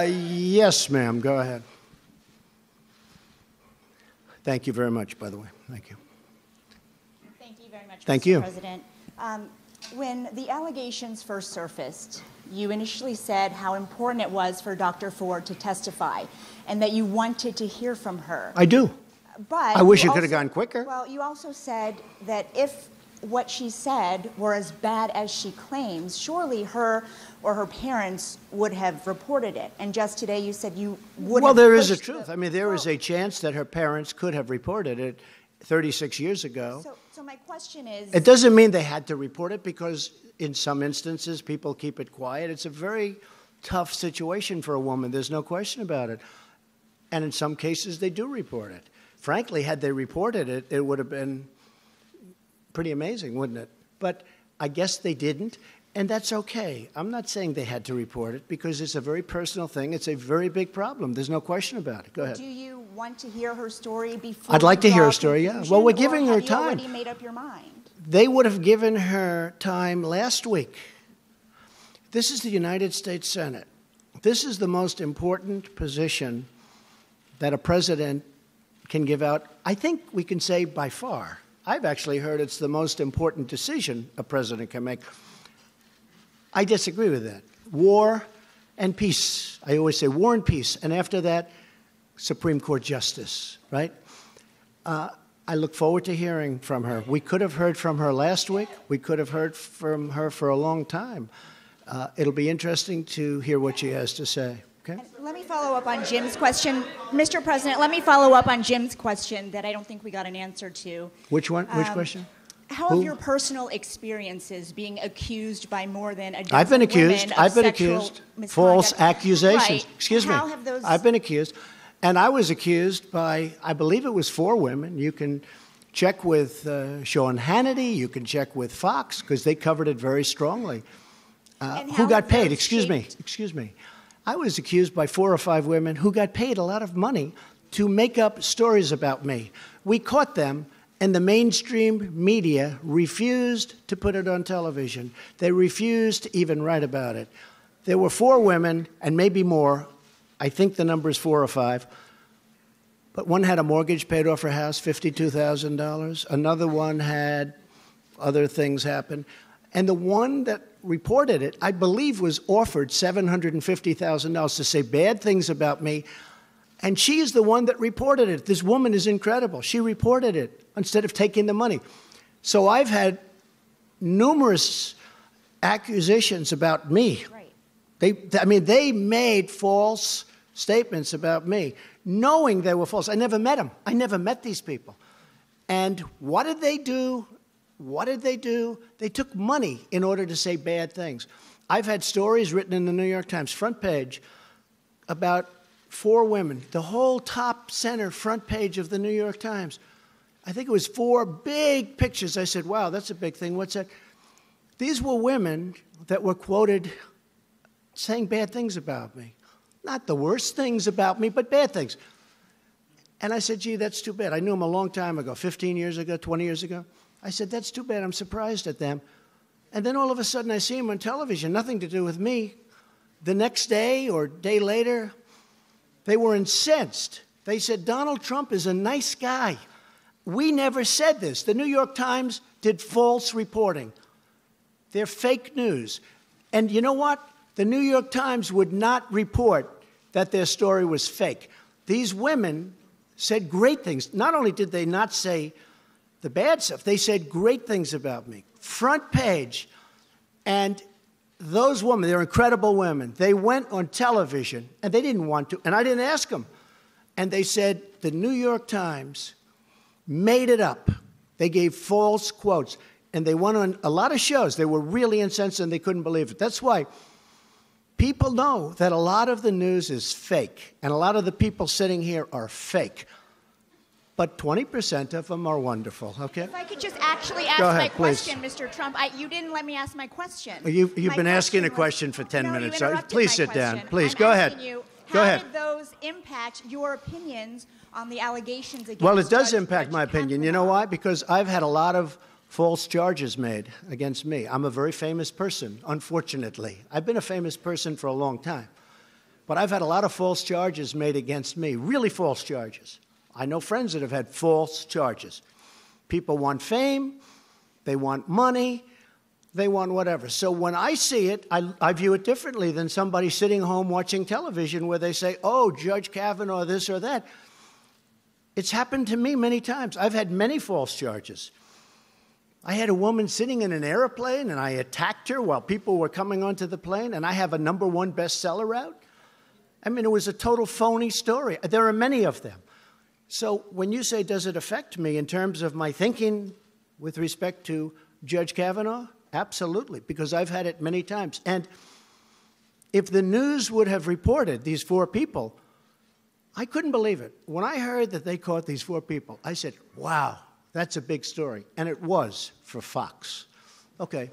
Yes, ma'am. Go ahead. Thank you very much, by the way. Thank you. Thank you very much, Thank Mr. you. President. When the allegations first surfaced, you initially said how important it was for Dr. Ford to testify and that you wanted to hear from her. I do. But I wish you it could have also- gone quicker. Well, you also said that if what she said were as bad as she claims, surely her or her parents would have reported it. And just today you said you would Well, have there is a pushed truth. the- I mean, there is a chance that her parents could have reported it 36 years ago. So my question is... It doesn't mean they had to report it because in some instances people keep it quiet. It's a very tough situation for a woman. There's no question about it. And in some cases they do report it. Frankly, had they reported it, it would have been pretty amazing, wouldn't it? But I guess they didn't, and that's okay. I'm not saying they had to report it because it's a very personal thing. It's a very big problem. There's no question about it. Go ahead. Do you want to hear her story before I'd like you to hear draw her a story, yeah. conclusion, Well, we're or giving her have you time. already made up your mind? They would have given her time last week. This is the United States Senate. This is the most important position that a president can give out, I think we can say by far. I've actually heard it's the most important decision a president can make. I disagree with that. War and peace. I always say war and peace. And after that, Supreme Court justice, right? I look forward to hearing from her. We could have heard from her last week. We could have heard from her for a long time. It'll be interesting to hear what she has to say. Okay? And let me follow up on Jim's question. Mr. President, let me follow up on Jim's question that I don't think we got an answer to. Which one? Which question? How have your personal experiences being accused by more than a dozen I've been accused. women of I've been sexual accused. misconduct? False accusations. Right. Excuse me. How have those... I've been accused. And I was accused by, I believe it was 4 women. You can check with Sean Hannity. You can check with Fox because they covered it very strongly. Who got paid? Excuse me. I was accused by 4 or 5 women who got paid a lot of money to make up stories about me. We caught them, and the mainstream media refused to put it on television. They refused to even write about it. There were 4 women, and maybe more. I think the number is 4 or 5. But one had a mortgage paid off her house, $52,000. Another one had other things happen. And the one that reported it, I believe, was offered $750,000 to say bad things about me. And she is the one that reported it. This woman is incredible. She reported it instead of taking the money. So I've had numerous accusations about me. Right. They made false statements about me, knowing they were false. I never met them. I never met these people. And what did they do? What did they do? They took money in order to say bad things. I've had stories written in the New York Times front page about 4 women, the whole top center front page of the New York Times. I think it was 4 big pictures. I said, wow, that's a big thing. What's that? These were women that were quoted saying bad things about me. Not the worst things about me, but bad things. And I said, gee, that's too bad. I knew them a long time ago, 15 years ago, 20 years ago. I said, that's too bad. I'm surprised at them. And then all of a sudden I see them on television, nothing to do with me. The next day or day later, they were incensed. They said, Donald Trump is a nice guy. We never said this. The New York Times did false reporting. They're fake news. And you know what? The New York Times would not report that their story was fake. These women said great things. Not only did they not say the bad stuff, they said great things about me. Front page. And those women, they're incredible women. They went on television, and they didn't want to, and I didn't ask them. And they said the New York Times made it up. They gave false quotes. And they went on a lot of shows. They were really incensed, and they couldn't believe it. That's why people know that a lot of the news is fake, and a lot of the people sitting here are fake. But 20% of them are wonderful, okay? If I could just actually ask my question, Mr. Trump. You didn't let me ask my question. You've been asking a question for 10 minutes. You Please sit down. Please, go ahead. How did those impact your opinions on the allegations against Well, it does Judge impact my opinion. Kavanaugh? You know why? Because I've had a lot of false charges made against me. I'm a very famous person, unfortunately. I've been a famous person for a long time. But I've had a lot of false charges made against me, really false charges. I know friends that have had false charges. People want fame, they want money, they want whatever. So when I see it, I view it differently than somebody sitting home watching television where they say, oh, Judge Kavanaugh, this or that. It's happened to me many times. I've had many false charges. I had a woman sitting in an airplane, and I attacked her while people were coming onto the plane, and I have a #1 bestseller out. I mean, it was a total phony story. There are many of them. So when you say, does it affect me in terms of my thinking with respect to Judge Kavanaugh? Absolutely, because I've had it many times. And if the news would have reported these 4 people, I couldn't believe it. When I heard that they caught these 4 people, I said, wow, that's a big story. And it was for Fox. Okay.